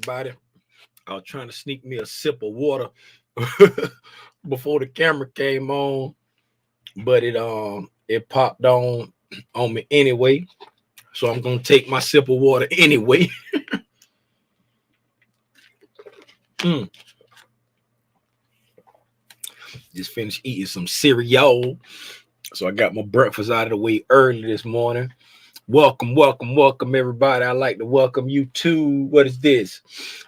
everybody. I was trying to sneak me a sip of water before the camera came on, but it popped on me anyway. So I'm gonna take my sip of water anyway. Mm, just finished eating some cereal. So I got my breakfast out of the way early this morning. Welcome, everybody. I'd like to welcome you to what is this?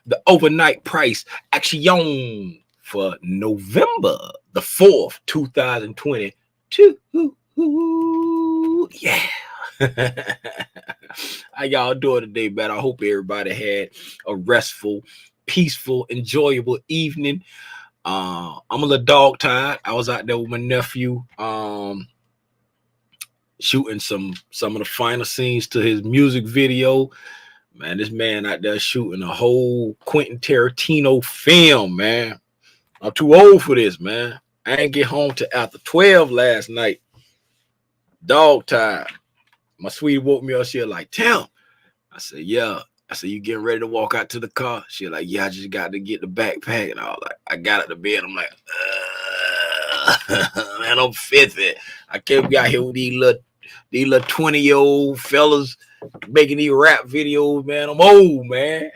The overnight price action for November the 4th, 2022. Yeah. How y'all doing today, man? I hope everybody had a restful, peaceful, enjoyable evening. I'm a little dog tired. I was out there with my nephew. Shooting some of the final scenes to his music video. Man, this man out there shooting a whole Quentin Tarantino film, man. I'm too old for this, man. I ain't get home till after 12 last night. Dog time. My sweetie woke me up. She was like, Tim. I said, yeah. I said, you getting ready to walk out to the car? She was like, yeah, I just got to get the backpack. And I was like, I got out the bed. I'm like, man, I'm 50. I can't be out here with these little 20-year-old fellas making these rap videos, man. I'm old, man.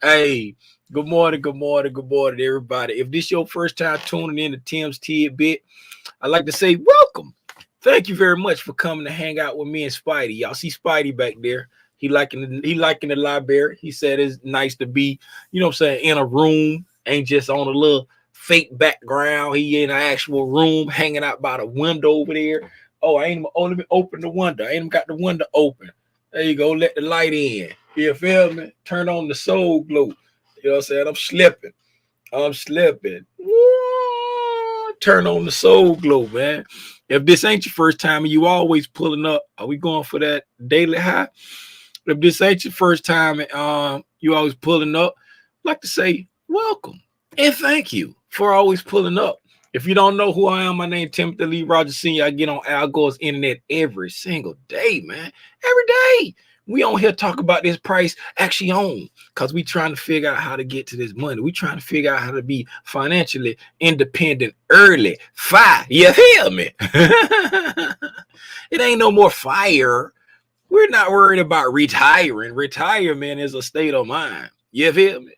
Hey, good morning, everybody. If this your first time tuning in to Tim's Tidbit, I'd like to say welcome. Thank you very much for coming to hang out with me and Spidey. Y'all see Spidey back there. He liking the library. He said it's nice to be, you know what I'm saying, in a room, ain't just on a little fake background. He in an actual room hanging out by the window over there. Oh, let me open the window. I ain't even got the window open. There you go. Let the light in. You feel me? Turn on the soul glow. You know what I'm saying? I'm slipping. Turn on the soul glow, man. If this ain't your first time and you always pulling up, are we going for that daily high? If this ain't your first time and you always pulling up, I'd like to say welcome and thank you for always pulling up. If you don't know who I am, my name is Timothy Lee Rogers Sr. I get on Al Gore's internet every single day, man. Every day. We on here talk about this price action because we trying to figure out how to get to this money. We trying to figure out how to be financially independent early. You hear me? It ain't no more fire. We're not worried about retiring. Retirement is a state of mind. You feel me?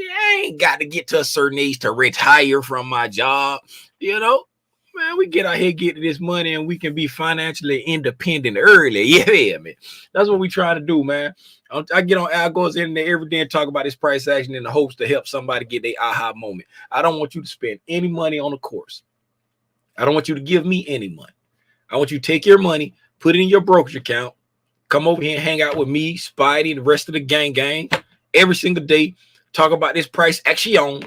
I ain't got to get to a certain age to retire from my job. You know, man, we get out here, get to this money, and we can be financially independent early. You feel me? That's what we try to do, man. I get on Al Gore's internet every day and talk about this price action in the hopes to help somebody get their aha moment. I don't want you to spend any money on a course. I don't want you to give me any money. I want you to take your money, put it in your brokerage account, come over here and hang out with me, Spidey, and the rest of the gang every single day, talk about this price action,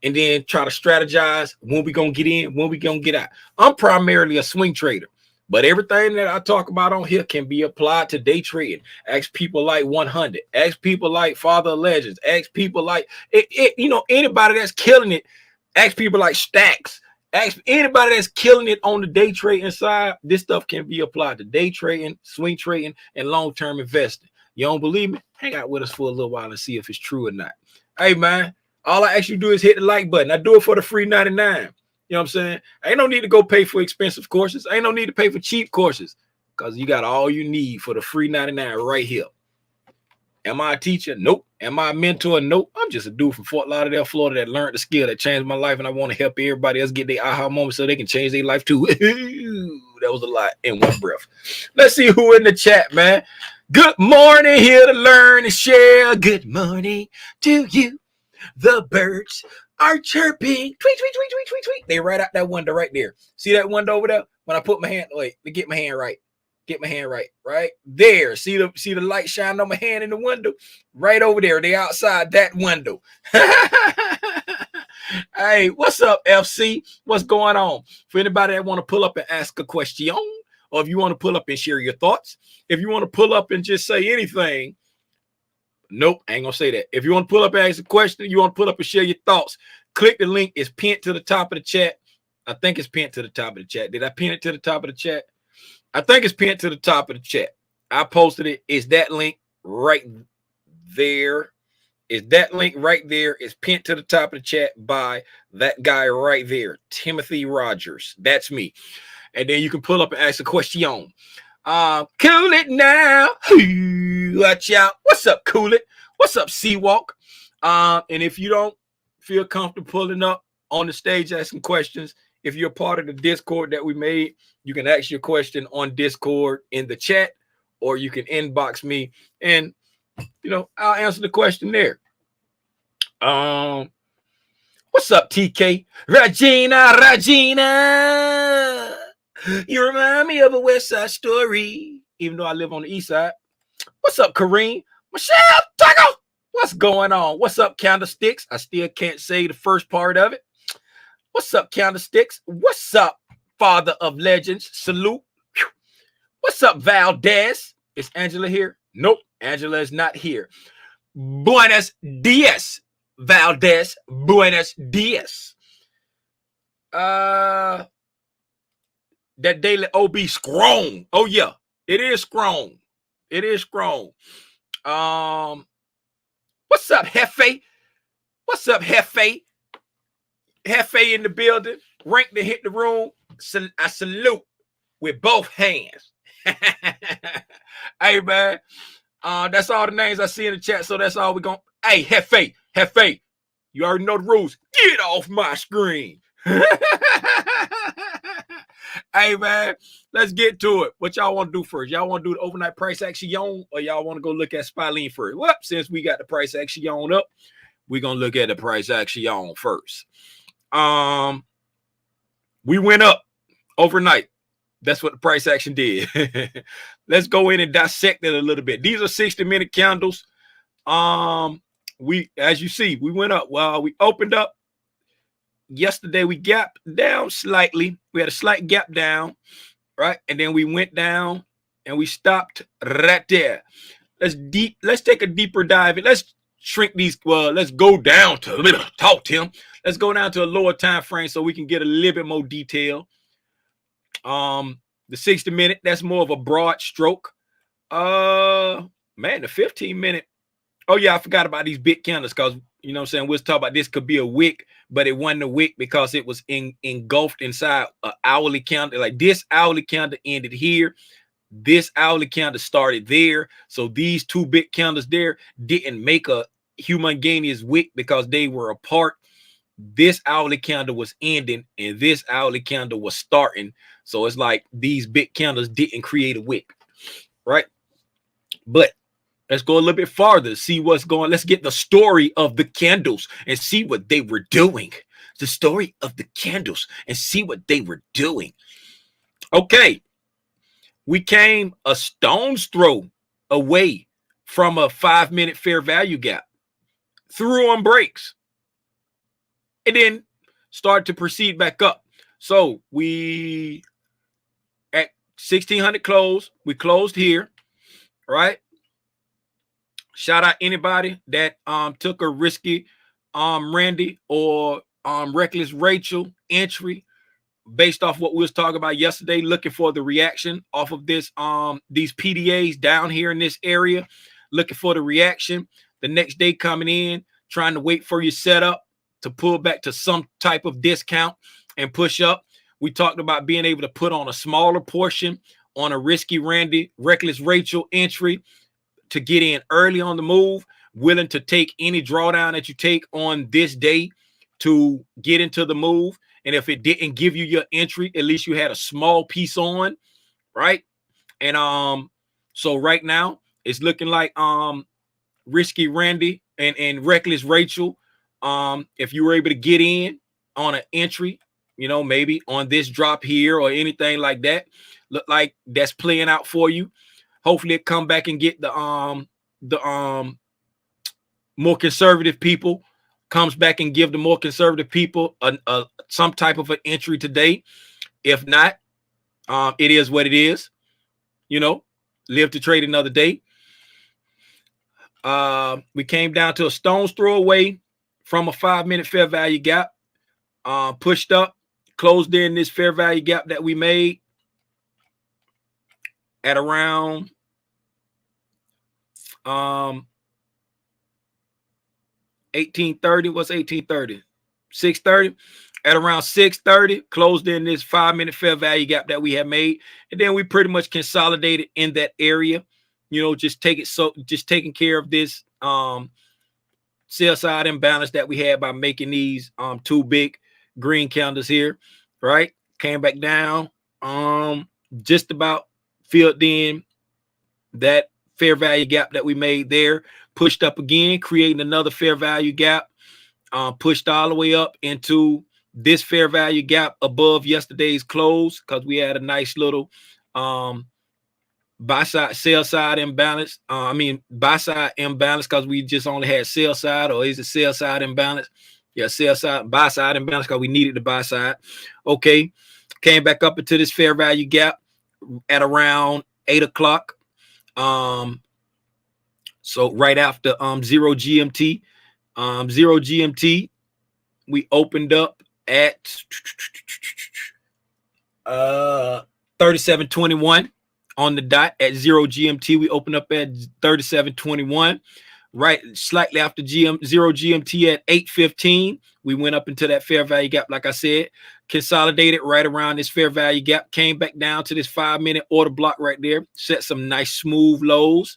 and then try to strategize when we going to get in, when we going to get out. I'm primarily a swing trader, but everything that I talk about on here can be applied to day trading. Ask people like 100, ask people like Father of Legends, ask people like, anybody that's killing it, ask people like Stacks. Ask anybody that's killing it on the day trading side. This stuff can be applied to day trading, swing trading, and long-term investing. You don't believe me? Hang out with us for a little while and see if it's true or not. Hey, man, all I ask you to do is hit the like button. I do it for the free 99. You know what I'm saying? Ain't no need to go pay for expensive courses. Ain't no need to pay for cheap courses because you got all you need for the free 99 right here. Am I a teacher? Nope. Am I a mentor? Nope. I'm just a dude from Fort Lauderdale, Florida that learned the skill that changed my life, and I want to help everybody else get their aha moment so they can change their life too. That was a lot in one breath. Let's see who in the chat, man. Good morning, here to learn and share. Good morning to you. The birds are chirping. Tweet, tweet, tweet, tweet, tweet, tweet. They right out that window right there. See that window over there? When I put my hand, wait, to get my hand right. Get my hand right there. See the light shining on my hand in the window? Right over there. They outside that window. Hey, what's up, FC? What's going on? For anybody that want to pull up and ask a question, or if you want to pull up and share your thoughts, if you want to pull up and just say anything, nope, I ain't gonna say that. If you want to pull up and ask a question, you want to pull up and share your thoughts, click the link. It's pinned to the top of the chat. I think it's pinned to the top of the chat. Did I pin it to the top of the chat? I think it's pinned to the top of the chat. I posted it. Is that link right there? Is that link right there? Is pinned to the top of the chat by that guy right there, Timothy Rogers. That's me. And then you can pull up and ask a question. Cool it now. Watch out. What's up, Cool It? What's up, Seawalk? And if you don't feel comfortable pulling up on the stage asking questions, if you're part of the Discord that we made, you can ask your question on Discord in the chat, or you can inbox me and I'll answer the question there. What's up, TK? Regina. You remind me of a West Side Story, even though I live on the East Side. What's up, Kareem? Michelle Taco. What's going on? What's up, Candlesticks? I still can't say the first part of it. What's up, Candlesticks? What's up, Father of Legends? Salute. What's up, Valdez? Is Angela here? Nope, Angela is not here. Buenos dias, Valdez. Buenos dias. That daily OB strong. Oh yeah, it is strong. It is strong. What's up, Hefe? What's up, Hefe? Hefe in the building. Rank to hit the room. I salute with both hands. Hey man, that's all the names I see in the chat. So that's all we're gonna. Hey, Hefe, you already know the rules. Get off my screen. Hey man, let's get to it. What y'all want to do first? Y'all want to do the overnight price action, or y'all want to go look at Spylean first? Well, since we got the price action up, we're gonna look at the price action first. We went up overnight. That's what the price action did. Let's go in and dissect it a little bit. These are 60-minute candles. As you see, we went up. Well, we opened up. Yesterday, we gapped down slightly. We had a slight gap down, right? And then we went down and we stopped right there. Let's take a deeper dive. Let's shrink these. Well, let's go down to talk, Tim. Let's go down to a lower time frame so we can get a little bit more detail. The 60-minute, that's more of a broad stroke. Man, the 15-minute. Oh yeah, I forgot about these big candles because you know what I'm saying, we'll talk about this could be a wick, but it wasn't a wick because it was engulfed inside an hourly candle. Like this hourly candle ended here. This hourly candle started there. So these two big candles there didn't make a humongous wick because they were apart. This hourly candle was ending and this hourly candle was starting. So it's like these big candles didn't create a wick, right? But let's go a little bit farther to see what's going on. Let's get the story of the candles and see what they were doing. The story of the candles and see what they were doing. Okay. We came a stone's throw away from a 5-minute fair value gap. Threw on breaks. And then started to proceed back up. So we at 1600 close. We closed here, right? Shout out anybody that took a risky Randy or reckless Rachel entry based off what we was talking about yesterday, looking for the reaction off of this these PDAs down here in this area, looking for the reaction. The next day coming in, trying to wait for your setup to pull back to some type of discount and push up. We talked about being able to put on a smaller portion on a risky Randy, reckless Rachel entry to get in early on the move, willing to take any drawdown that you take on this day to get into the move. And if it didn't give you your entry, at least you had a small piece on, right? And so right now it's looking like risky Randy and reckless Rachel. If you were able to get in on an entry, you know, maybe on this drop here or anything like that, look like that's playing out for you. Hopefully it come back and get the more conservative people, comes back and give the more conservative people some type of an entry today. If not, it is what it is. You know, live to trade another day. We came down to a stone's throw away from a 5-minute fair value gap. Pushed up, closed in this fair value gap that we made at around 1830. What's 1830? 630. At around 630, closed in this 5-minute fair value gap that we have made, and then we pretty much consolidated in that area. You know, just taking care of this sell side imbalance that we had by making these two big green candles here, right? Came back down, just about filled in that fair value gap that we made there, pushed up again, creating another fair value gap, pushed all the way up into this fair value gap above yesterday's close, because we had a nice little buy side, sell side imbalance. Buy side imbalance, because we just only had sell side, or is it sell side imbalance? Yeah, sell side, buy side imbalance, because we needed the buy side. Okay, came back up into this fair value gap at around 8 o'clock. So right after 0 GMT, 0 GMT, we opened up at 37.21 on the dot. At 0 GMT, we opened up at 37.21. Right, slightly after 0 GMT at 8:15, we went up into that fair value gap. Like I said, consolidated right around this fair value gap, came back down to this 5-minute order block right there, set some nice smooth lows,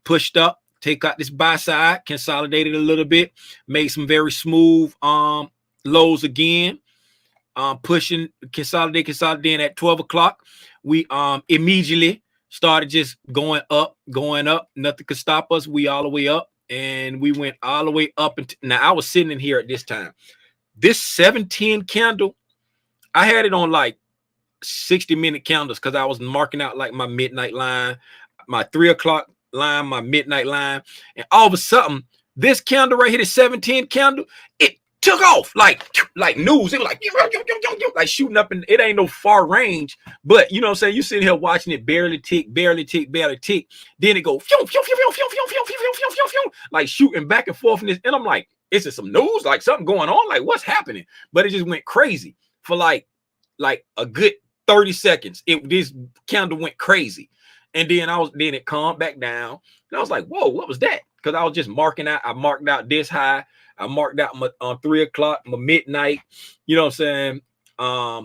pushed up, take out this buy side, consolidated a little bit, made some very smooth lows again, pushing, consolidating at 12 o'clock. We immediately started just going up. Nothing could stop us. We all the way up, and we went all the way up. Now I was sitting in here at this time. This 710 candle, I had it on like 60-minute candles, because I was marking out like my midnight line, my 3 o'clock line, my midnight line, and all of a sudden, this candle right here, the 710 candle, it took off like news. It was like shooting up, and it ain't no far range, but you know what I'm saying, you sitting here watching it barely tick, then it go like shooting back and forth in this, and I'm like, is it some news, like something going on, like what's happening? But it just went crazy for like a good 30 seconds. This candle went crazy, and then it calmed back down, and I was like, whoa, what was that? Because I was just marking out. I marked out this high, I marked out my 3 o'clock, my midnight. You know what I'm saying? I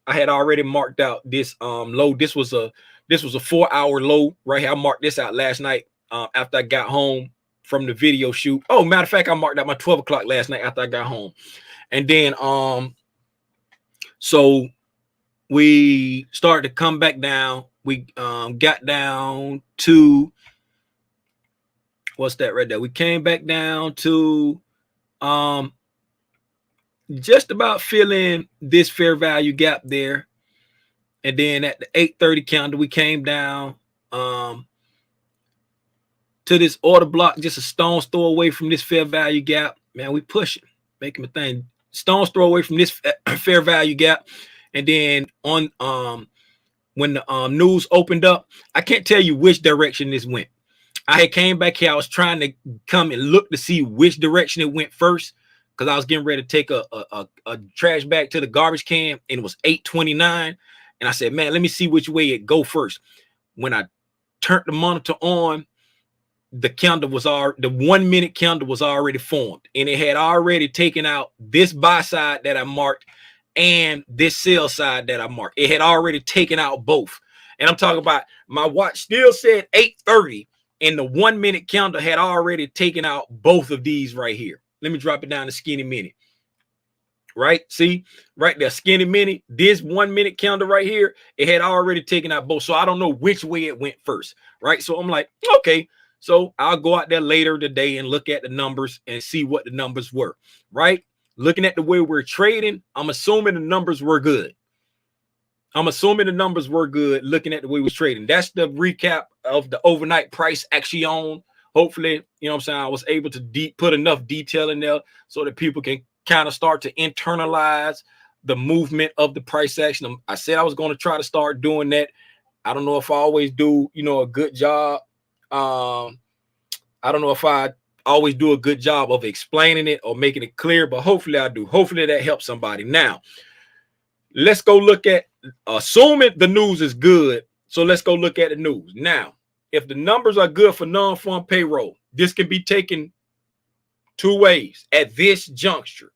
had already marked out this low. This was a 4-hour low right here. I marked this out last night after I got home from the video shoot. Oh, matter of fact, I marked out my 12 o'clock last night after I got home. And then so we started to come back down. We got down to, what's that right there? We came back down to just about filling this fair value gap there. And then at the 8:30 candle, we came down to this order block, just a stone's throw away from this fair value gap. Man, we pushing, making a thing. Stone's throw away from this fair value gap. And then on when the news opened up, I can't tell you which direction this went. I had came back here. I was trying to come and look to see which direction it went first, because I was getting ready to take a trash bag to the garbage can, and it was 8:29. And I said, man, let me see which way it go first. When I turned the monitor on, the candle was the 1 minute candle was already formed, and it had already taken out this buy side that I marked and this sell side that I marked. It had already taken out both. And I'm talking about, my watch still said 8:30, and the 1 minute candle had already taken out both of these right here. Let me drop it down to skinny minute. Right? See, right there, skinny minute. This 1 minute candle right here, it had already taken out both. So I don't know which way it went first. Right? So I'm like, okay, so I'll go out there later today and look at the numbers and see what the numbers were. Right? Looking at the way we're trading, I'm assuming the numbers were good. Looking at the way we're trading. That's the recap of the overnight price action. Hopefully, you know what I'm saying, I was able to put enough detail in there so that people can kind of start to internalize the movement of the price action. I said I was going to try to start doing that. I don't know if I always do, a good job. I don't know if I always do a good job of explaining it or making it clear, but hopefully I do. Hopefully that helps somebody. Now, let's go look at, assuming the news is good. So let's go look at the news. Now, if the numbers are good for non-farm payroll, this can be taken two ways at this juncture.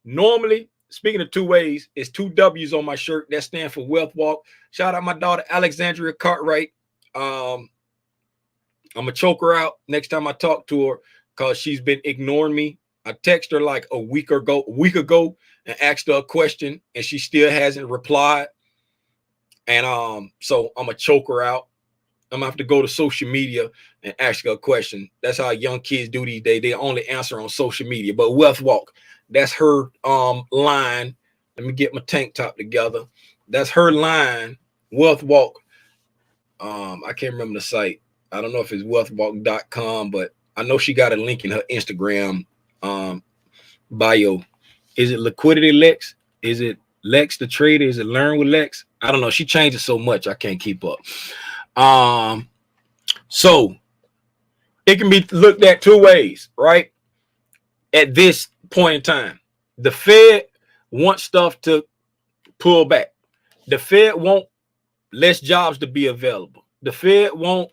Normally, speaking of two ways, it's two W's on my shirt that stand for Wealth Walk. Shout out my daughter Alexandria Cartwright. I'm gonna choke her out next time I talk to her because she's been ignoring me. I texted her like a week ago and asked her a question, and she still hasn't replied. And so I'm gonna choke her out. I'm gonna have to go to social media and ask her a question. That's how young kids do these days. They only answer on social media. But Wealth Walk, that's her line. Let me get my tank top together. That's her line. Wealth Walk. I can't remember the site. I don't know if it's wealthwalk.com, but I know she got a link in her Instagram bio. Is it Liquidity Lex? Is it Lex the Trader? Is it Learn with Lex? I don't know. She changes so much I can't keep up. So it can be looked at two ways, right? At this point in time, the Fed wants stuff to pull back. The Fed want less jobs to be available. The Fed want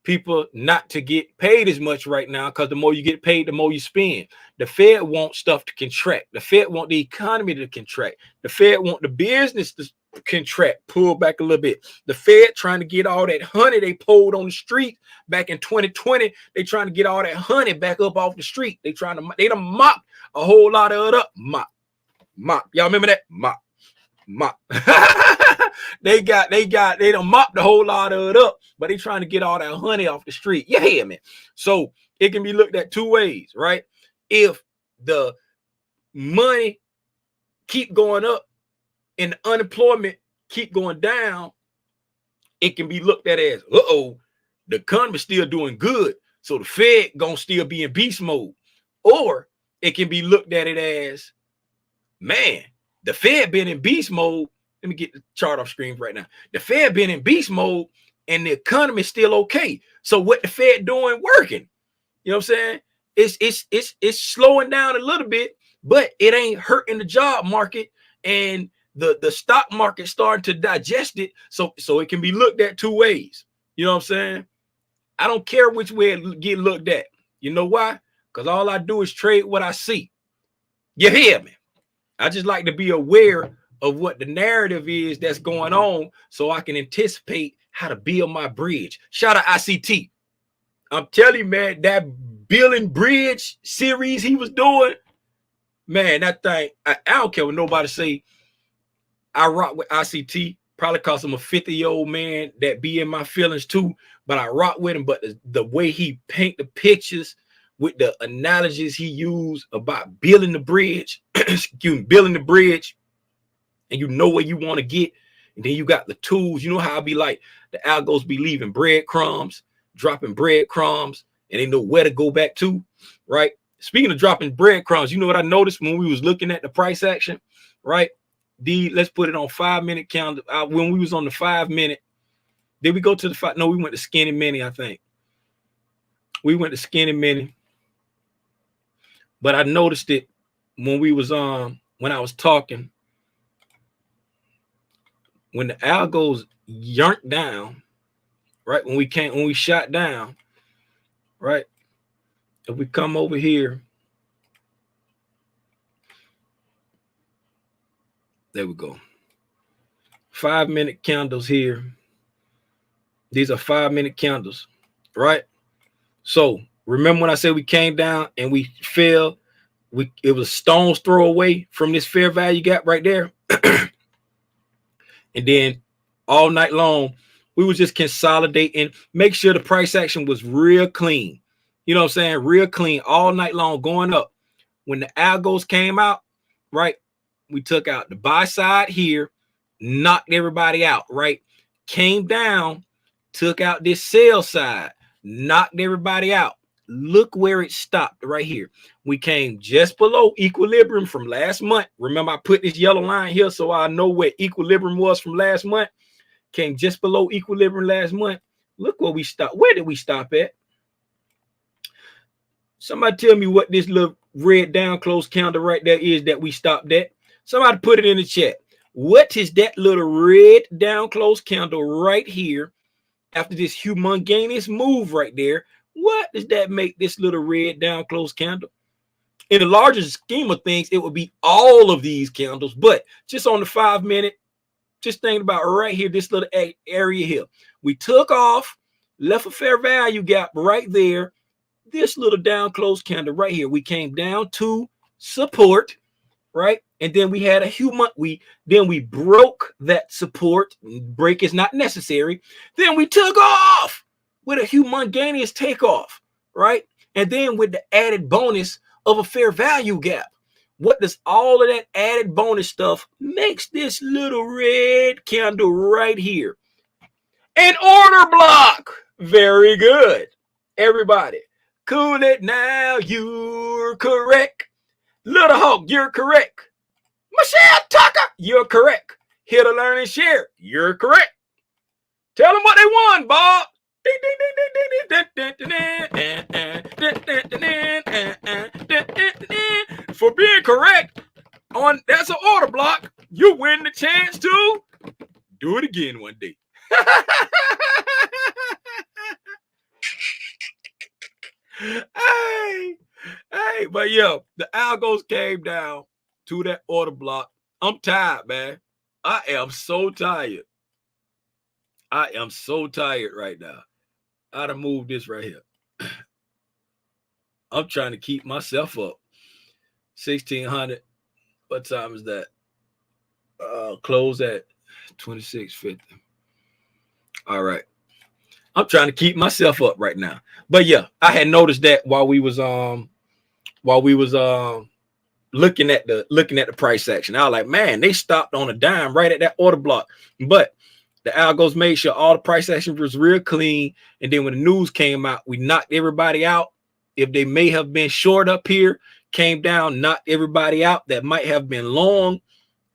people not to get paid as much right now because the more you get paid, the more you spend. The Fed wants stuff to contract. The Fed want the economy to contract. The Fed want the business to contract, pull back a little bit. The Fed trying to get all that honey they pulled on the street back in 2020. They trying to get all that honey back up off the street. They done mop a whole lot of it up. Mop. Y'all remember that? Mop. they done mopped the whole lot of it up, but they trying to get all that honey off the street. You hear me? So it can be looked at two ways, right? If the money keep going up and the unemployment keep going down, it can be looked at as, the economy's still doing good, so the Fed gonna still be in beast mode. Or it can be looked at it as, man, the Fed been in beast mode. Let me get the chart off screen right now. The Fed been in beast mode and the economy is still okay. So what the Fed doing working? You know what I'm saying? It's slowing down a little bit, but it ain't hurting the job market, and the stock market starting to digest it. So it can be looked at two ways. You know what I'm saying? I don't care which way it get looked at. You know why? Because all I do is trade what I see. You hear me? I just like to be aware of what the narrative is that's going on so I can anticipate how to build my bridge. Shout out ICT. I'm telling you, man, that building bridge series he was doing, man, that thing, I don't care what nobody say. I rock with ICT, probably because I'm a 50-year-old man that be in my feelings too, but I rock with him. But the way he paint the pictures with the analogies he used about building the bridge, building the bridge, and you know where you want to get, and then you got the tools. You know how I be like, the algos be leaving breadcrumbs, dropping breadcrumbs, and they know where to go back to, right? Speaking of dropping breadcrumbs, you know what I noticed when we was looking at the price action, right? Let's put it on 5-minute count. When we was on the 5-minute, did we go to the 5? No, we went to skinny mini, I think. We went to skinny mini. But I noticed it when we was when I was talking, when the algos yanked down, right? When we shot down, right? If we come over here, there we go. 5-minute candles here. These are 5-minute candles, right? So remember when I said we came down and we fell, it was a stone's throw away from this fair value gap right there. And then all night long, we was just consolidating, make sure the price action was real clean. You know what I'm saying? Real clean all night long, going up. When the algos came out, right? We took out the buy side here, knocked everybody out, right? Came down, took out this sell side, knocked everybody out. Look where it stopped right here. We came just below equilibrium from last month. Remember, I put this yellow line here so I know where equilibrium was from last month. Came just below equilibrium last month. Look where we stopped. Where did we stop at? Somebody tell me what this little red down close candle right there is that we stopped at. Somebody put it in the chat. What is that little red down close candle right here after this humongous move right there, what does that make this little red down close candle? In the larger scheme of things, it would be all of these candles, but just on the 5 minute, just think about right here, this little area here. We took off, left a fair value gap right there. This little down close candle right here. We came down to support, right? And then we had a we broke that support. Break is not necessary. Then we took off with a humongous takeoff, right? And then with the added bonus of a fair value gap. What does all of that added bonus stuff makes this little red candle right here? An order block. Very good. Everybody, cool it now. You're correct. Little Hawk, you're correct. Michelle Tucker, you're correct. Here to learn and share, you're correct. Tell them what they won, Bob. For being correct on that's an order block, you win the chance to do it again one day. Hey, but yo, the algos came down to that order block. I'm tired, man. I am so tired. I am so tired right now. I done moved this right here. I'm trying to keep myself up. 1600. What time is that? Close at 26:50. All right. I'm trying to keep myself up right now. But yeah, I had noticed that while we was looking at the price action. I was like, man, they stopped on a dime right at that order block. But the algos made sure all the price action was real clean. And then when the news came out, we knocked everybody out. If they may have been short up here, came down, knocked everybody out that might have been long,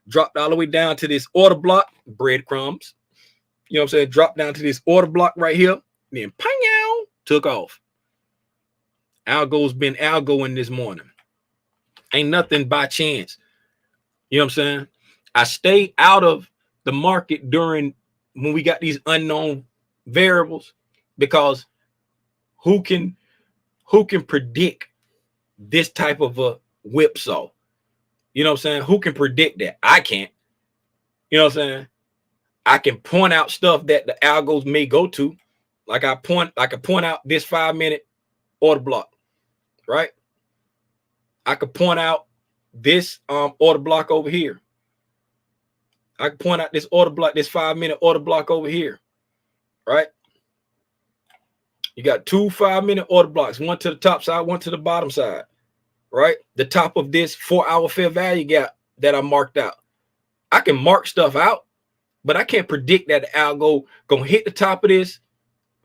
dropped all the way down to this order block, breadcrumbs. You know what I'm saying? Dropped down to this order block right here. Then pang, took off. Algo's been algoing this morning. Ain't nothing by chance. You know what I'm saying? I stayed out of the market during when we got these unknown variables, because who can predict this type of a whipsaw? You know what I'm saying? Who can predict that? I can't. You know what I'm saying? I can point out stuff that the algos may go to. I can point out this 5 minute order block, right? I could point out this order block over here. I can point out this order block, this 5 minute order block over here, right? You got 2 5 minute order blocks, one to the top side, one to the bottom side, right? The top of this 4 hour fair value gap that I marked out. I can mark stuff out, but I can't predict that the algo gonna hit the top of this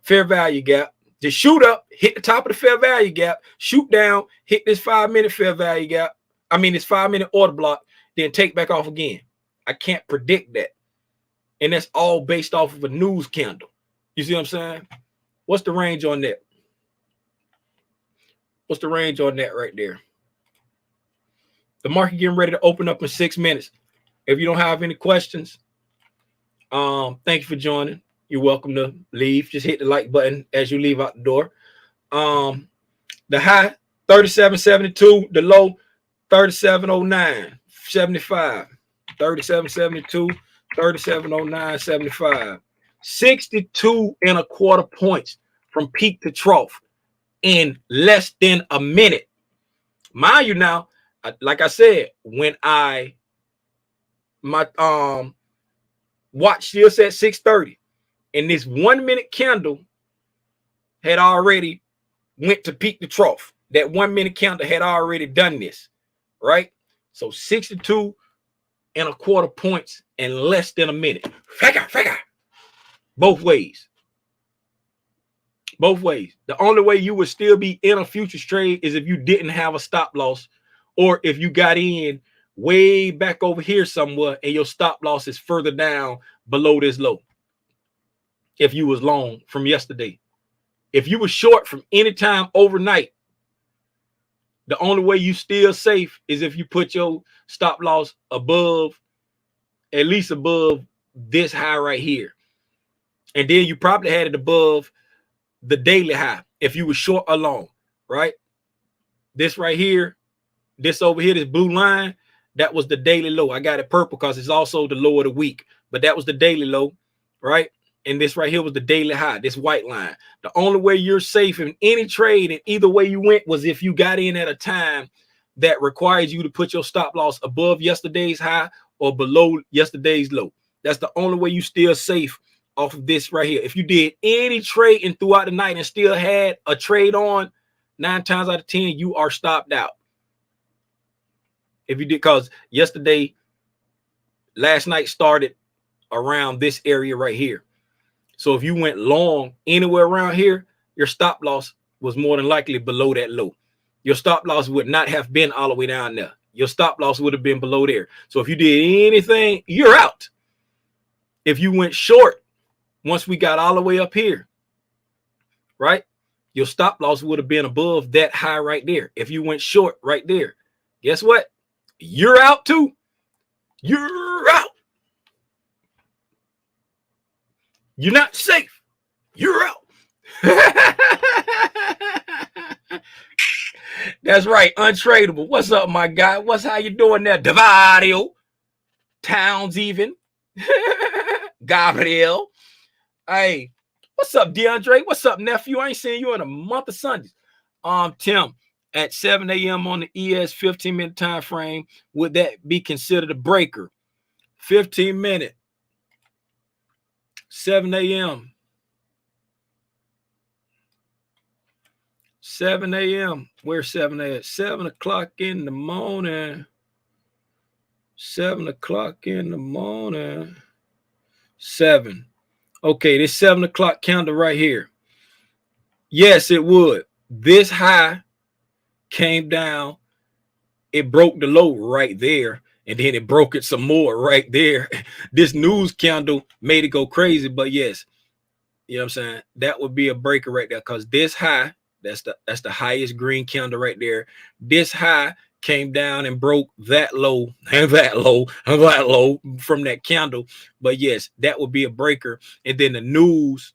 fair value gap, just shoot up, hit the top of the fair value gap, shoot down, hit this 5 minute fair value gap. I mean, this 5 minute order block, then take back off again. I can't predict that. And that's all based off of a news candle. You see what I'm saying? What's the range on that? What's the range on that right there? The market getting ready to open up in 6 minutes. If you don't have any questions, thank you for joining. You're welcome to leave. Just hit the like button as you leave out the door. The high 37.72, the low 37.09, 75. 37.72, 37.09, 75. 62 and a quarter points from peak to trough in less than a minute. Mind you now, like I said, when my watch still said 6:30, and this 1 minute candle had already went to peak to trough. That 1 minute candle had already done this, right? So 62 and a quarter points in less than a minute. Figure. Both ways. Both ways. The only way you would still be in a futures trade is if you didn't have a stop loss, or if you got in way back over here somewhere and your stop loss is further down below this low. If you was long from yesterday. If you were short from any time overnight, the only way you still safe is if you put your stop loss above, at least above this high right here. And then you probably had it above the daily high if you were short or long, right? This right here, this over here, this blue line, that was the daily low. I got it purple because it's also the low of the week, but that was the daily low, right? And this right here was the daily high, this white line. The only way you're safe in any trade, and either way you went, was if you got in at a time that requires you to put your stop loss above yesterday's high or below yesterday's low. That's the only way you still safe off of this right here. If you did any trading throughout the night and still had a trade on, 9 times out of 10, you are stopped out. If you did, because last night started around this area right here. So if you went long anywhere around here, your stop loss was more than likely below that low. Your stop loss would not have been all the way down there. Your stop loss would have been below there. So if you did anything, you're out. If you went short, once we got all the way up here, right, your stop loss would have been above that high right there. If you went short right there, guess what? You're out too. You're out. You're not safe. You're out. That's right. Untradeable. What's up, my guy? How you doing there? Devario. Towns even. Gabriel. Hey, what's up, DeAndre? What's up, nephew? I ain't seen you in a month of Sundays. Tim, at 7 a.m. on the ES 15-minute time frame, would that be considered a breaker? 15-minute. 7 a.m. 7 a.m. Where's 7 a.m.? 7 o'clock in the morning. 7 o'clock in the morning. 7. Okay, this 7 o'clock calendar right here. Yes, it would. This high came down. It broke the low right there. And then it broke it some more right there. This news candle made it go crazy. But yes, you know what I'm saying? That would be a breaker right there. Because this high, that's the highest green candle right there. This high came down and broke that low and that low and that low from that candle. But yes, that would be a breaker. And then the news,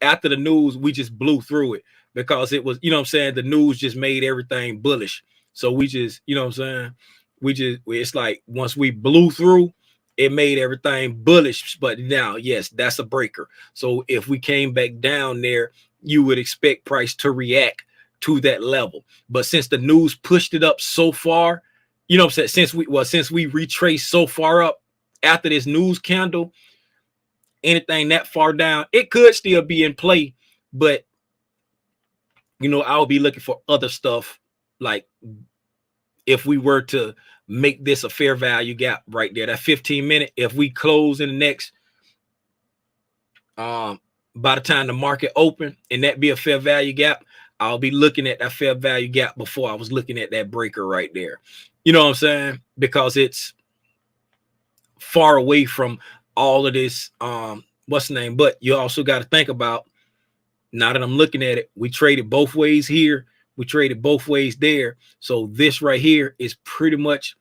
after the news, we just blew through it because it was, you know what I'm saying? The news just made everything bullish. So we just, you know what I'm saying? It's like once we blew through, it made everything bullish. But now, yes, that's a breaker. So if we came back down there, you would expect price to react to that level. But since the news pushed it up so far, you know what I'm saying? Since we retraced so far up after this news candle, anything that far down, it could still be in play. But, you know, I'll be looking for other stuff like if we were to make this a fair value gap right there, that 15-minute, if we close in the next, by the time the market open and that be a fair value gap, I'll be looking at that fair value gap before I was looking at that breaker right there. You know what I'm saying? Because it's far away from all of this, what's the name? But you also got to think about, now that I'm looking at it, we traded both ways here. We traded both ways there. So this right here is pretty much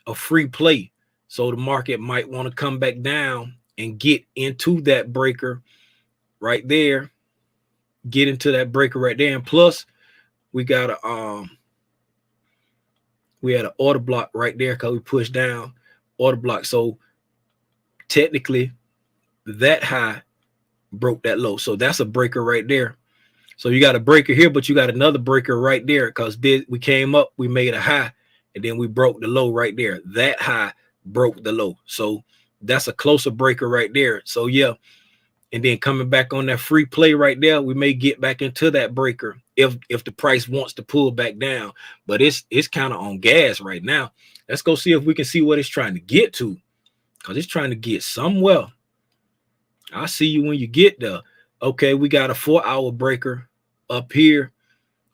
a free play. So the market might want to come back down and get into that breaker right there. Get into that breaker right there. And plus, we got we had an order block right there because we pushed down order block. So technically, that high broke that low. So that's a breaker right there. So you got a breaker here, but you got another breaker right there because we came up, we made a high, and then we broke the low right there. That high broke the low. So that's a closer breaker right there. So yeah. And then coming back on that free play right there, we may get back into that breaker if the price wants to pull back down. But it's kind of on gas right now. Let's go see if we can see what it's trying to get to, because it's trying to get somewhere. I'll see you when you get there. Okay, we got a 4-hour breaker up here.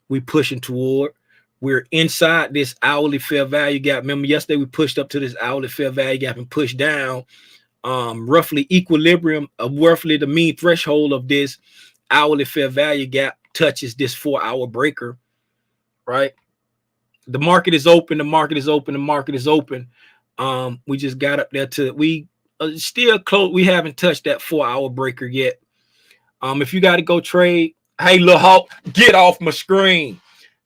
We pushing toward. We're inside this hourly fair value gap. Remember yesterday we pushed up to this hourly fair value gap and pushed down. Roughly equilibrium of roughly the mean threshold of this hourly fair value gap touches this 4-hour breaker, right? The market is open. The market is open. The market is open. We just got up there to still close. We haven't touched that 4-hour breaker yet. If you got to go trade, hey, Lil Hawk, get off my screen.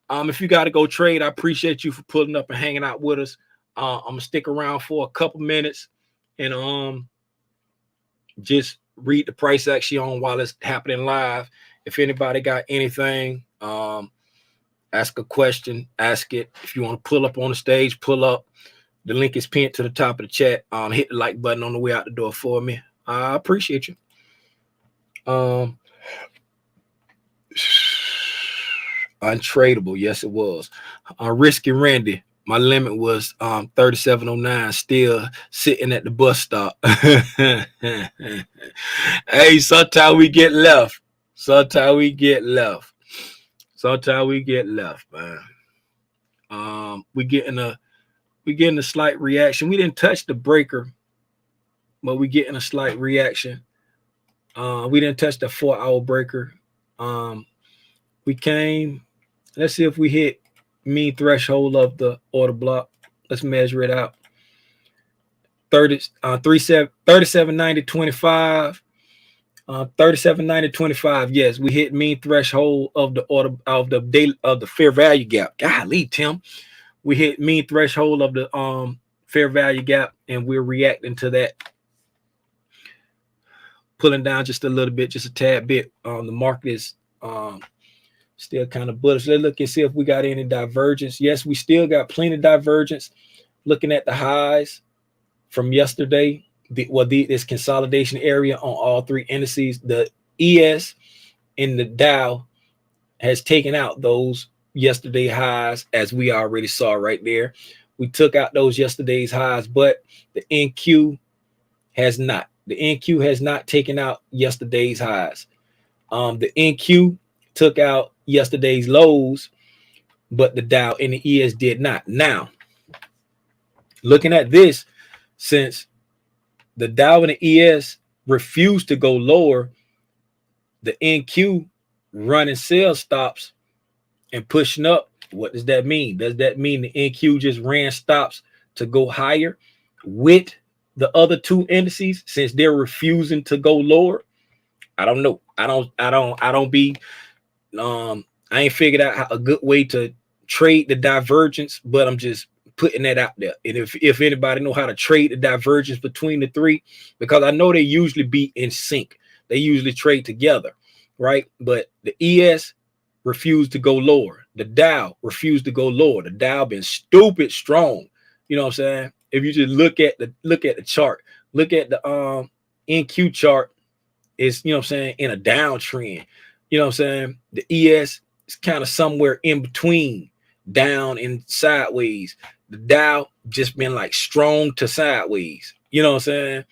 If you got to go trade, I appreciate you for pulling up and hanging out with us. I'm gonna stick around for a couple minutes and just read the price action on while it's happening live. If anybody got anything, ask a question, ask it. If you want to pull up on the stage, pull up. The link is pinned to the top of the chat. Hit the like button on the way out the door for me. I appreciate you. Untradeable, yes it was. Risky Randy, my limit was 3709, still sitting at the bus stop. Hey, sometimes we get left. Sometimes we get left, man. We getting a slight reaction. We didn't touch the breaker, but we getting a slight reaction. We didn't touch the 4-hour breaker. We came. Let's see if we hit mean threshold of the order block. Let's measure it out. 3790.25. 3790.25. Yes, we hit mean threshold of the order of the daily of the fair value gap. Golly, Tim. We hit mean threshold of the fair value gap, and we're reacting to that. Pulling down just a little bit, just a tad bit. The market is still kind of bullish. Let's look and see if we got any divergence. Yes, we still got plenty of divergence. Looking at the highs from yesterday, this consolidation area on all three indices, the ES and the Dow has taken out those yesterday highs, as we already saw right there. We took out those yesterday's highs, but the NQ has not. The NQ has not taken out yesterday's highs. The NQ took out yesterday's lows, but the Dow and the ES did not. Now, looking at this, since the Dow and the ES refused to go lower, the NQ running sell stops and pushing up. What does that mean? Does that mean the NQ just ran stops to go higher with the other two indices since they're refusing to go lower? I don't know. I ain't figured out a good way to trade the divergence, but I'm just putting that out there. And if anybody know how to trade the divergence between the three, because I know they usually be in sync. They usually trade together, right? But the ES refused to go lower. The Dow refused to go lower. The Dow been stupid strong. You know what I'm saying? If you just look at the chart, look at the NQ chart, is, you know what I'm saying, in a downtrend. You know what I'm saying? The ES is kind of somewhere in between, down and sideways. The Dow just been like strong to sideways. You know what I'm saying?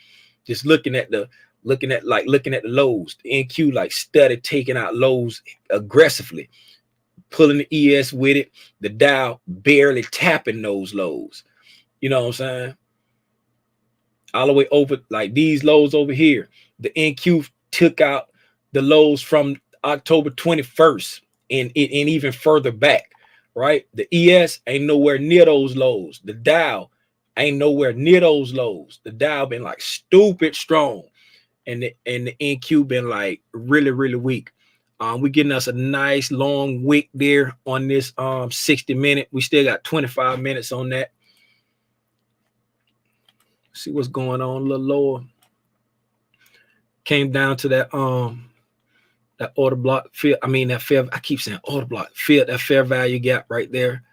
Just looking at the lows. The NQ like steady taking out lows aggressively, pulling the ES with it. The Dow barely tapping those lows. You know what I'm saying? All the way over, like these lows over here. The NQ took out the lows from October 21st and even further back, right? The ES ain't nowhere near those lows. The Dow ain't nowhere near those lows. The Dow been like stupid strong, and the NQ been like really, really weak. We getting us a nice long wick there on this 60 minute. We still got 25 minutes on that. See what's going on a little lower. Came down to that that order block field. I mean, that fair, I keep saying order block field, that fair value gap right there.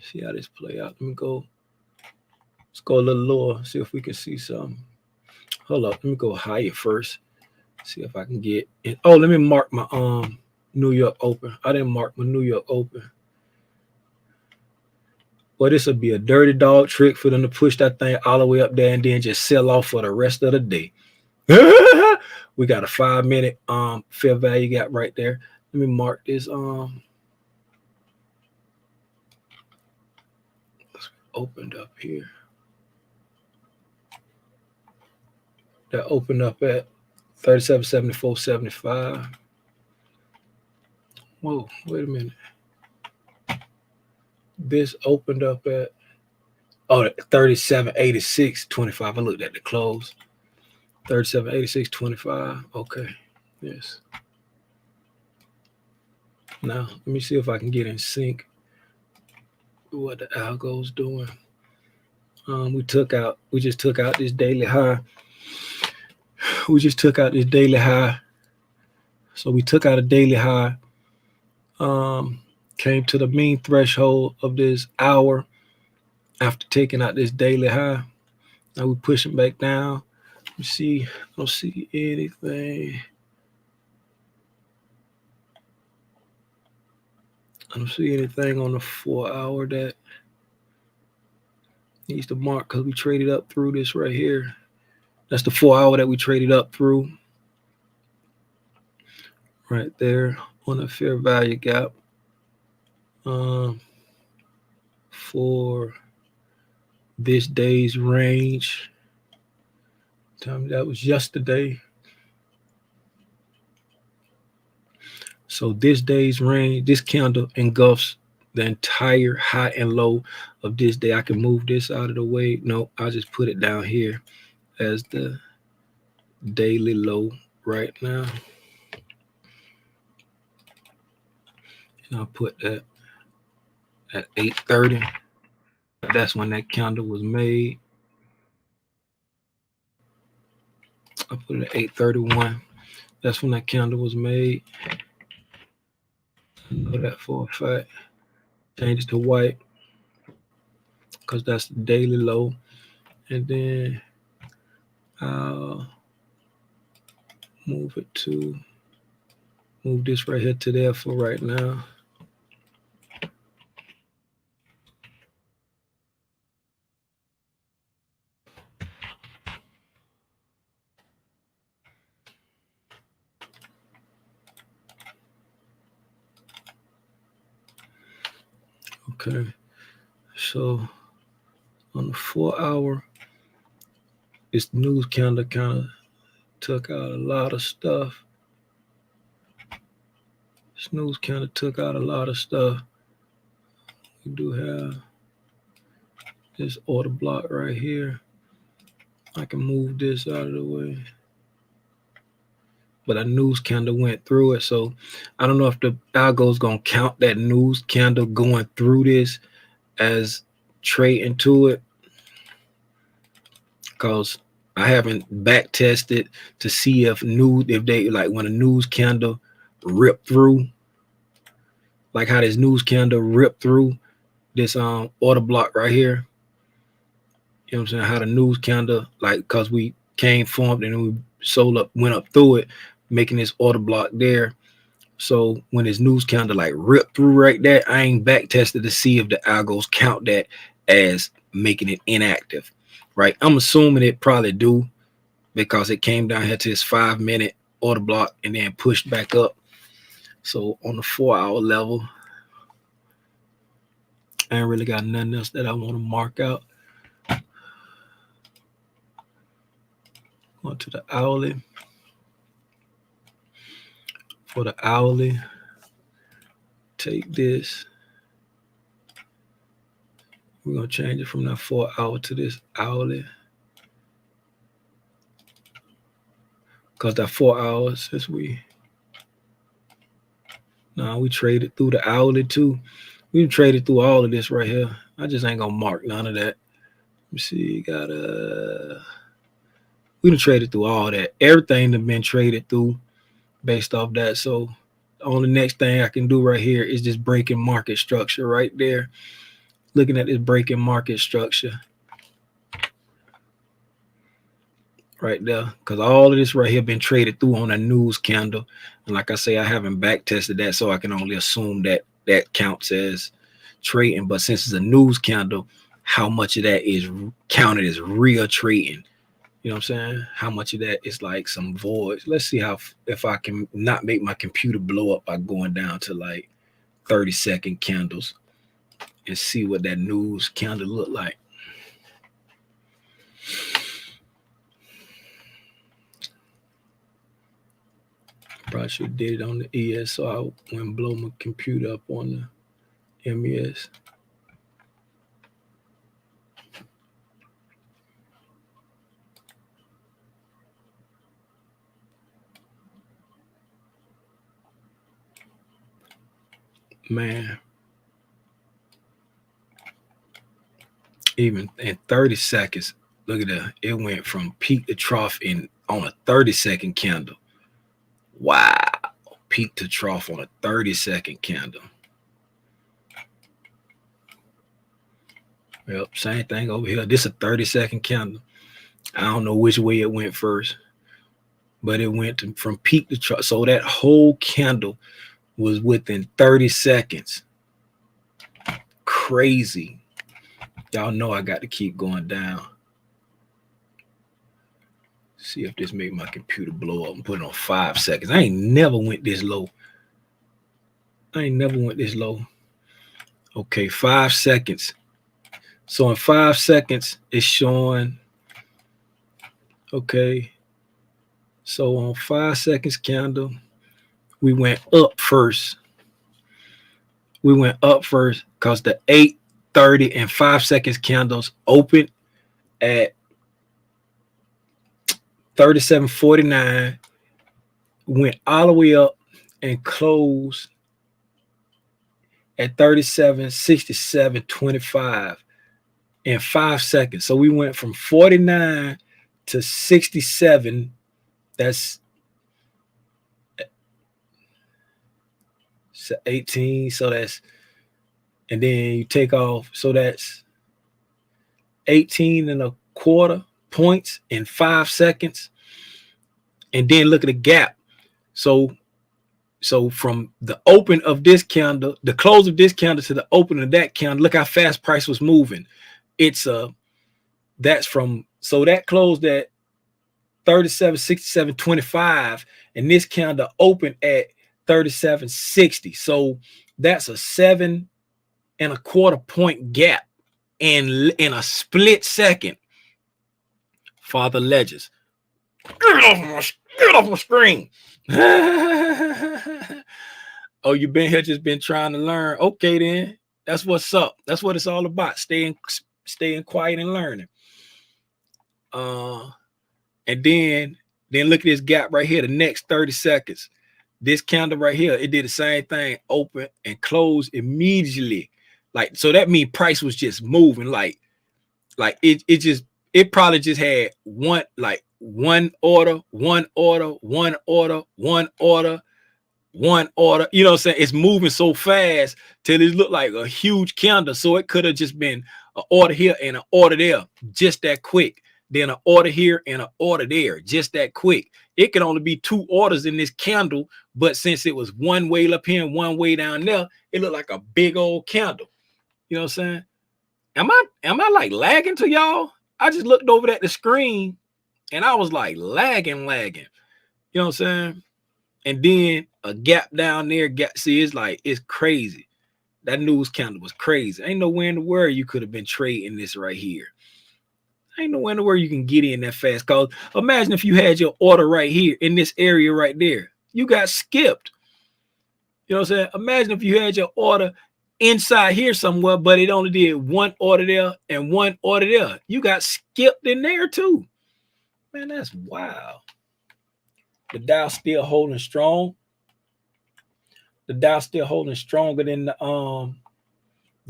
See how this play out. Let's go a little lower, see if we can see something. Hold up, let me go higher first. See if I can get in. Oh, let me mark my New York open. I didn't mark my New York open. Well, this would be a dirty dog trick for them to push that thing all the way up there and then just sell off for the rest of the day. We got a 5 minute fair value gap right there. Let me mark this opened up here. That opened up at 37.74.75. Whoa, wait a minute. This opened up at Oh, 37.86.25. I looked at the close. 37.86.25. Okay. Yes. Now let me see if I can get in sync with what the algo's doing. We just took out this daily high. We just took out this daily high. So we took out a daily high. Came to the mean threshold of this hour after taking out this daily high. Now we're pushing back down. Let me see. I don't see anything. I don't see anything on the 4 hour that needs to mark because we traded up through this right here. That's the 4 hour that we traded up through. Right there on the fair value gap. For this day's range. That was yesterday. So this day's range, this candle engulfs the entire high and low of this day. I can move this out of the way. No, I'll just put it down here as the daily low right now. And I'll put that at 8:30. That's when that candle was made. I put it at 8:31. That's when that candle was made. Know that for a fact. Change it to white because that's the daily low. And then I'll move this right here to there for right now. Okay, so on the 4 hour, this news candle kind of took out a lot of stuff. This news candle took out a lot of stuff. We do have this order block right here. I can move this out of the way. But a news candle went through it. So I don't know if the algo is going to count that news candle going through this as trade into it. Because I haven't back tested to see if they like when a news candle ripped through, like how this news candle ripped through this order block right here. You know what I'm saying? How the news candle, like, because we came formed and we went up through it, making this order block there. So when this news candle like ripped through right there, I ain't back tested to see if the algos count that as making it inactive, right? I'm assuming it probably do because it came down here to this 5-minute order block and then pushed back up. So on the 4 hour level, I ain't really got nothing else that I want to mark out. Going to the hourly. For the hourly, take this. We're going to change it from that 4 hour to this hourly. Because that 4 hours, we traded through the hourly too. We traded through all of this right here. I just ain't going to mark none of that. Let me see. We done traded through all that. Everything that been traded through based off that. So the only next thing I can do right here is this breaking market structure right there. Looking at this breaking market structure right there, because all of this right here been traded through on a news candle. And like I say, I haven't back tested that, so I can only assume that that counts as trading. But since it's a news candle, how much of that is counted as real trading? You know what I'm saying? How much of that is like some voids? Let's see if I can not make my computer blow up by going down to like 30-second candles and see what that news candle look like. Probably should have did it on the ES so I wouldn't blow my computer up on the MES. Man, even in 30 seconds, look at that. It went from peak to trough on a 30-second candle. Wow. Peak to trough on a 30-second candle. Yep, same thing over here. This is a 30-second candle. I don't know which way it went first, but it went from peak to trough. So that whole candle was within 30 seconds. Crazy. Y'all know I got to keep going down. See if this make my computer blow up and put it on 5 seconds. I ain't never went this low. Okay, 5 seconds. So in 5 seconds, it's showing. Okay. So on 5 seconds candle, we went up first. Because the 8, 30, and 5 seconds candles opened at 37.49, went all the way up and closed at 37.67.25 in 5 seconds. So we went from 49 to 67. That's 18. So that's, and then you take off. So that's 18.25 points in 5 seconds. And then look at the gap. So from the open of this candle, the close of this candle to the open of that candle, look how fast price was moving. That's from, so that closed at 37.67.25, and this candle opened at 37.60. So that's a 7.25 point gap in a split second. Father Ledgers, get off my screen. Oh, you been here just been trying to learn. Okay, then that's what's up. That's what it's all about. Staying quiet and learning. And then look at this gap right here. The next 30 seconds, this candle right here, it did the same thing. Open and close immediately. Like, so that means price was just moving. Like it probably just had one order. You know what I'm saying? It's moving so fast till it looked like a huge candle. So it could have just been an order here and an order there, just that quick. Then an order here and an order there, just that quick. It could only be 2 orders in this candle, but since it was one way up here and one way down there, it looked like a big old candle. You know what I'm saying? Am I like lagging to y'all? I just looked over at the screen and I was like lagging. You know what I'm saying? And then a gap down there. See, it's crazy. That news candle was crazy. Ain't nowhere in the world you could have been trading this right here. Ain't nowhere in the world you can get in that fast. Cause imagine if you had your order right here in this area right there. You got skipped. You know what I'm saying? Imagine if you had your order inside here somewhere, but it only did one order there and one order there. You got skipped in there too. Man, that's wild. The Dow still holding strong. The Dow still holding stronger than the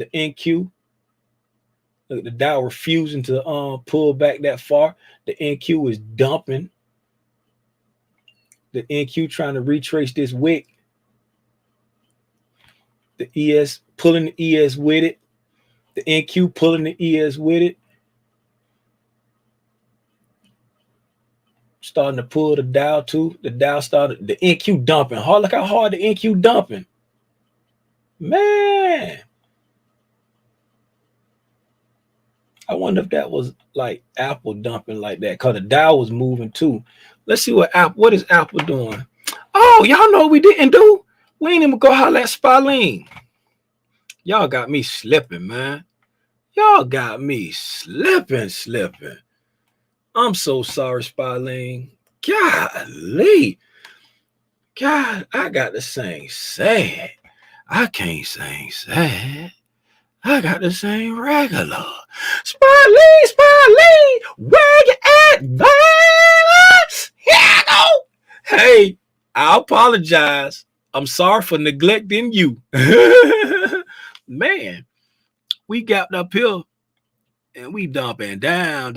NQ. Look, the Dow refusing to pull back that far. The NQ is dumping. The NQ trying to retrace this wick. The ES pulling the ES with it. The NQ pulling the ES with it. Starting to pull the Dow too. The Dow started, the NQ dumping. Look how hard the NQ dumping. Man. I wonder if that was like Apple dumping like that, because the Dow was moving too. Let's see what is Apple doing. Oh, y'all know what we didn't do? We ain't even go holler at Spalene. Y'all got me slipping, man. Y'all got me slipping. I'm so sorry, Spalene. Golly. God, I got to sing sad. I can't sing sad. I got to sing regular. Spalene, where you at, baby? Here I go. Hey, I apologize. I'm sorry for neglecting you. Man, we got up here and we dumping down.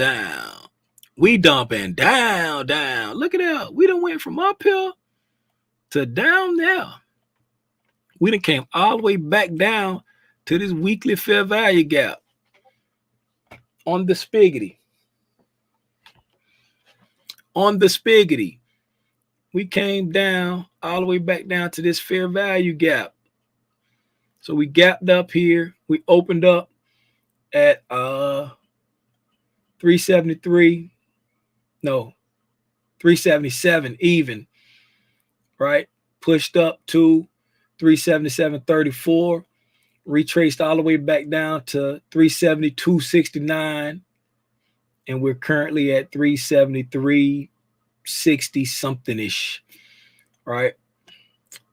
We dumping down. Look at that. We done went from up here to down there. We done came all the way back down to this weekly fair value gap on the spiggity. On the spiggity. We came down all the way back down to this fair value gap. So we gapped up here. We opened up at 373. No, 377 even, right? Pushed up to 377.34, retraced all the way back down to 372.69, and we're currently at 373.60 something ish, right?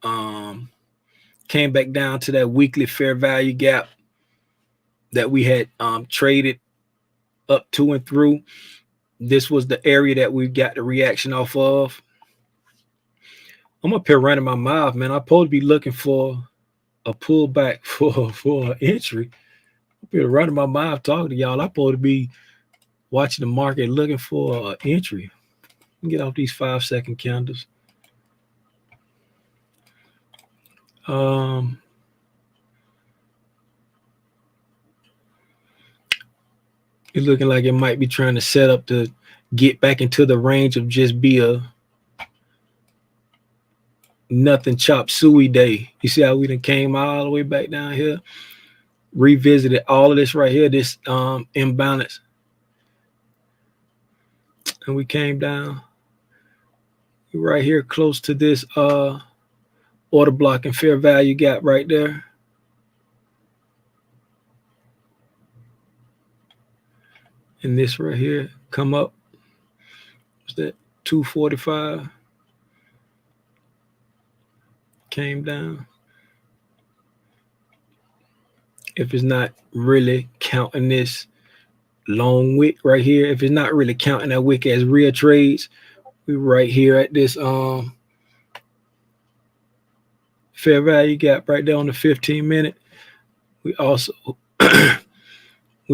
Came back down to that weekly fair value gap that we had traded up to and through. This was the area that we got the reaction off of. I'm up here running my mouth, man. I'm supposed to be looking for a pullback for an entry. I'm up here running my mouth talking to y'all. I'm supposed to be watching the market looking for an entry. Get off these 5-second candles. It's looking like it might be trying to set up to get back into the range of just be a nothing chop suey day. You see how we done came all the way back down here, revisited all of this right here, this imbalance, and we came down right here close to this order block and fair value gap right there. And this right here come up. What's that? 245. Came down. If it's not really counting this long wick right here, if it's not really counting that wick as real trades, we right here at this fair value gap right there on the 15-minute. We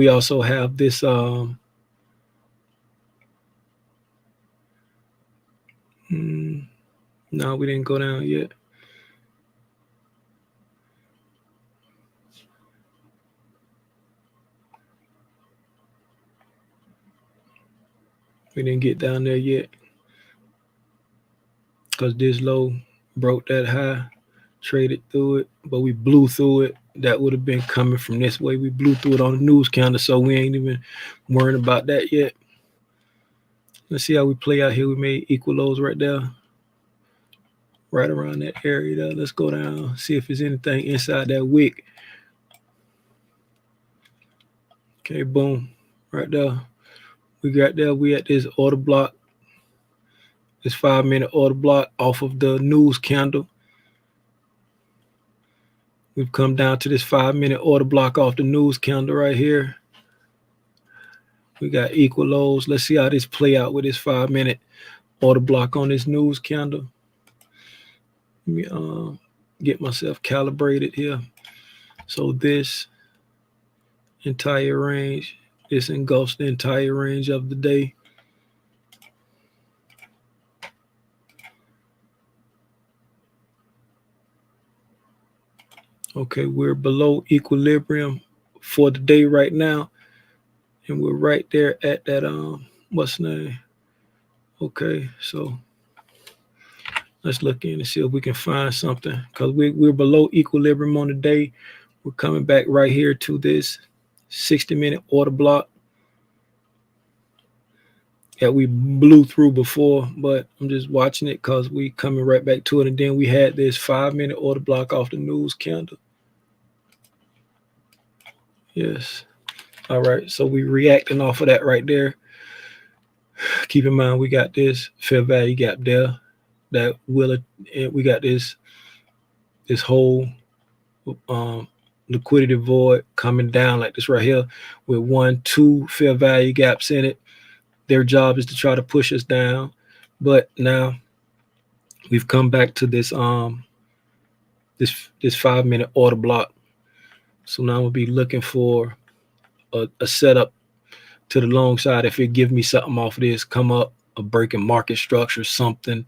also have this no, we didn't go down yet. We didn't get down there yet because this low broke that high, traded through it, but we blew through it. That would have been coming from this way. We blew through it on the news counter, so we ain't even worrying about that yet. Let's see how we play out here. We made equal lows right there, right around that area there. Let's go down, see if there's anything inside that wick. Okay, boom, right there. We got there. We at this order block, this 5-minute order block off of the news candle. We've come down to this 5-minute order block off the news candle right here. We got equal lows. Let's see how this play out with this 5-minute order block on this news candle. Let me get myself calibrated here. So this entire range, this engulfs the entire range of the day. Okay, we're below equilibrium for the day right now. And we're right there at that, what's the name? Okay, so let's look in and see if we can find something, because we're below equilibrium on the day. We're coming back right here to this 60-minute order block that we blew through before, but I'm just watching it because we coming right back to it. And then we had this 5-minute order block off the news candle. Yes. All right, so we reacting off of that right there. Keep in mind, we got this fair value gap there that will, and we got this whole liquidity void coming down like this right here with 1, 2 fair value gaps in it. Their job is to try to push us down, but now we've come back to this this 5 minute order block. So now I'm gonna be looking for a setup to the long side. If it give me something off of this, come up a breaking market structure, something,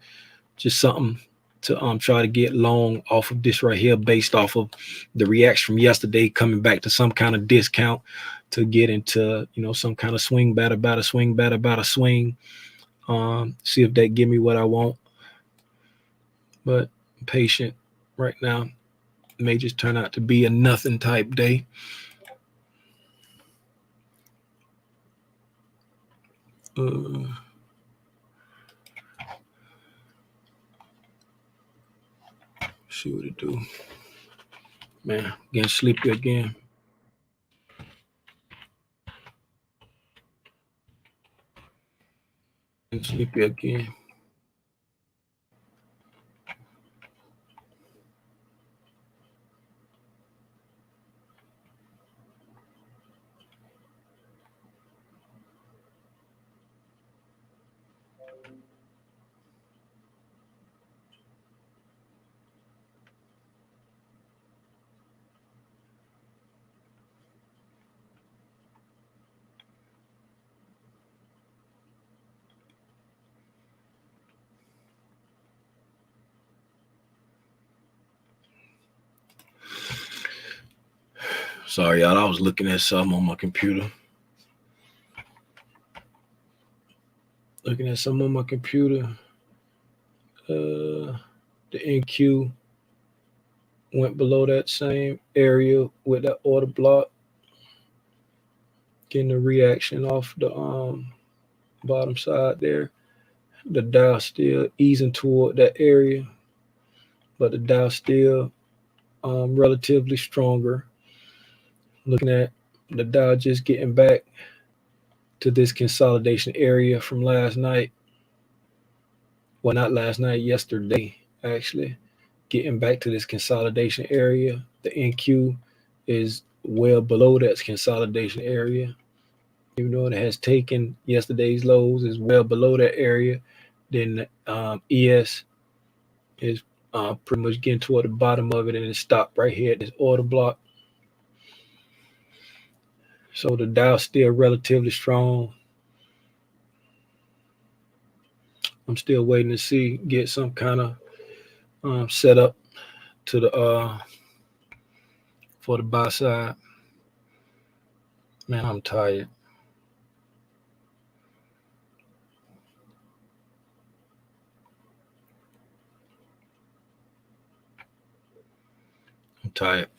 just something to try to get long off of this right here, based off of the reaction from yesterday, coming back to some kind of discount to get into some kind of swing batter swing. See if they give me what I want. But I'm patient right now. It may just turn out to be a nothing type day. See what it do. Man, getting sleepy again. Getting sleepy again. Sorry, y'all. I was looking at something on my computer. The NQ went below that same area with that order block. Getting the reaction off the bottom side there. The Dow still easing toward that area, but the Dow still relatively stronger. Looking at the Dow just getting back to this consolidation area from last night. Well, not last night, yesterday, actually. Getting back to this consolidation area. The NQ is well below that consolidation area. Even though it has taken yesterday's lows, is well below that area. Then ES is pretty much getting toward the bottom of it, and it stopped right here at this order block. So the Dow still relatively strong. I'm still waiting to get some kind of setup to the for the buy side. Man, I'm tired. I'm tired.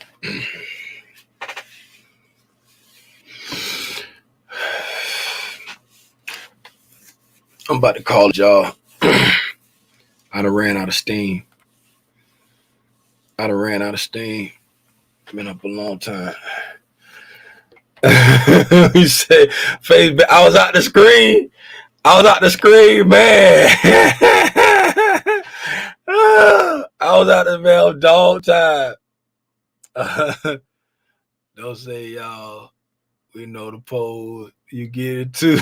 I'm about to call y'all. I done ran out of steam. Been up a long time. You say Facebook. I was out the screen, man. I was out the man dog time. Don't say y'all. We know the pole. You get it too.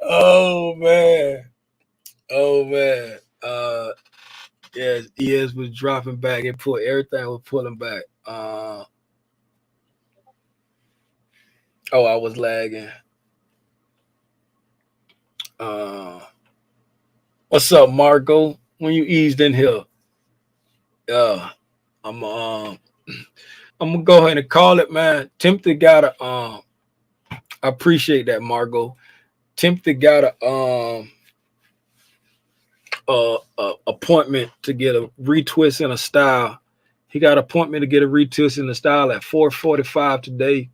Oh man. Yes, ES was dropping back. It put everything was pulling back. I was lagging. What's up, Marco? When you eased in here, I'm gonna go ahead and call it, man. Timothy got a I appreciate that, Margot. Timothy got a appointment to get a retwist in a style. He got an appointment to get a retwist in the style at 4:45 today.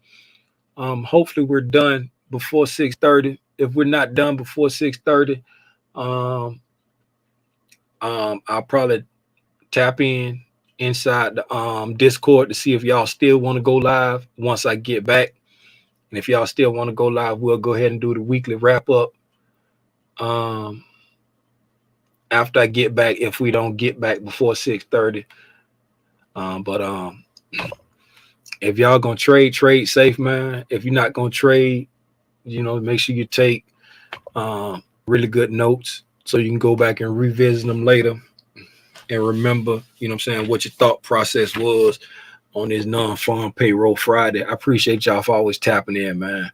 Hopefully we're done before 6:30. If we're not done before 6:30, I'll probably tap inside the Discord to see if y'all still want to go live once I get back. And if y'all still want to go live, we'll go ahead and do the weekly wrap up after I get back, if we don't get back before 6:30. But if y'all gonna trade safe, man. If you're not gonna trade, make sure you take Really good notes. So you can go back and revisit them later and remember, you know what I'm saying, what your thought process was on this non-farm payroll Friday. I appreciate y'all for always tapping in, man.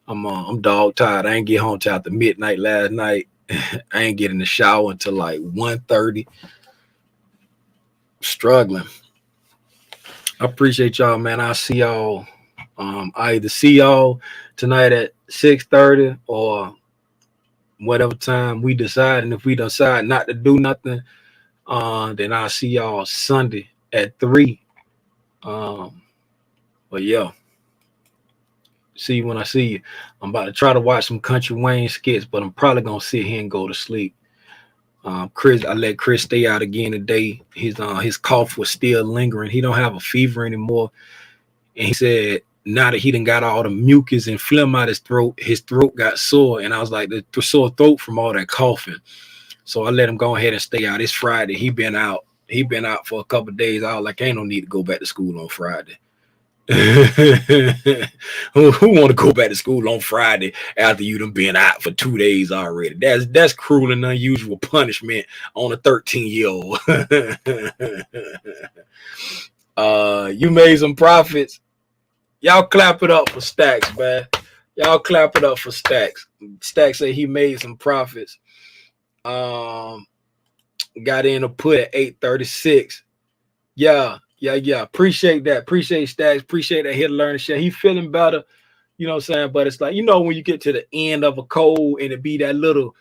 I'm dog tired. I ain't get home till after midnight last night. I ain't get in the shower until like 1:30. Struggling. I appreciate y'all, man. I'll see y'all. I either see y'all tonight at 6:30 or whatever time we decide. And if we decide not to do nothing, then I'll see y'all Sunday at 3. But yeah, see you when I see you. I'm about to try to watch some Country Wayne skits, but I'm probably gonna sit here and go to sleep. Chris, I let Chris stay out again today. His cough was still lingering. He don't have a fever anymore, and he said now that he done got all the mucus and phlegm out his throat got sore, and I was like the sore throat from all that coughing. So I let him go ahead and stay out. It's Friday. He been out. He been out for a couple of days. I was like, ain't no need to go back to school on Friday. Who want to go back to school on Friday after you done been out for 2 days already? That's cruel and unusual punishment on a 13-year-old. You made some profits. Y'all clap it up for Stacks, man. Y'all clap it up for Stacks. Stacks said he made some profits. Got in a put at 836. Yeah. Appreciate that. Appreciate Stacks. Appreciate that. Here to learn and share. He feeling better. You know what I'm saying? But it's like, when you get to the end of a cold and it be that little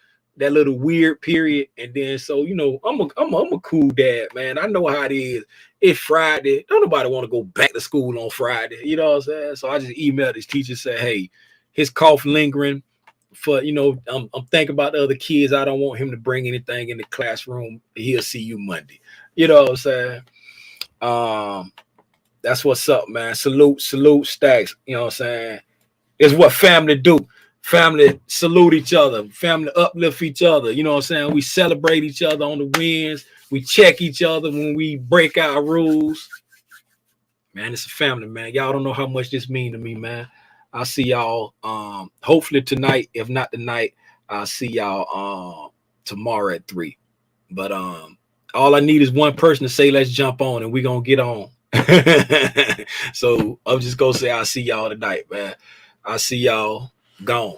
weird period, and then so I'm a cool dad, man. I know how it is. It's Friday. Don't nobody want to go back to school on Friday. You know what I'm saying? So I just emailed his teacher, said, hey, his cough lingering. For I'm thinking about the other kids. I don't want him to bring anything in the classroom. He'll see you Monday. You know what I'm saying? That's what's up, man. Salute Stacks. You know what I'm saying? It's what family do. Family salute each other. Family uplift each other. You know what I'm saying? We celebrate each other on the wins. We check each other when we break our rules. Man, it's a family, man. Y'all don't know how much this means to me, man. I'll see y'all hopefully tonight. If not tonight, I'll see y'all tomorrow at 3. But all I need is one person to say let's jump on, and we're gonna get on. So I'm just gonna say I'll see y'all tonight, man. I'll see y'all gone.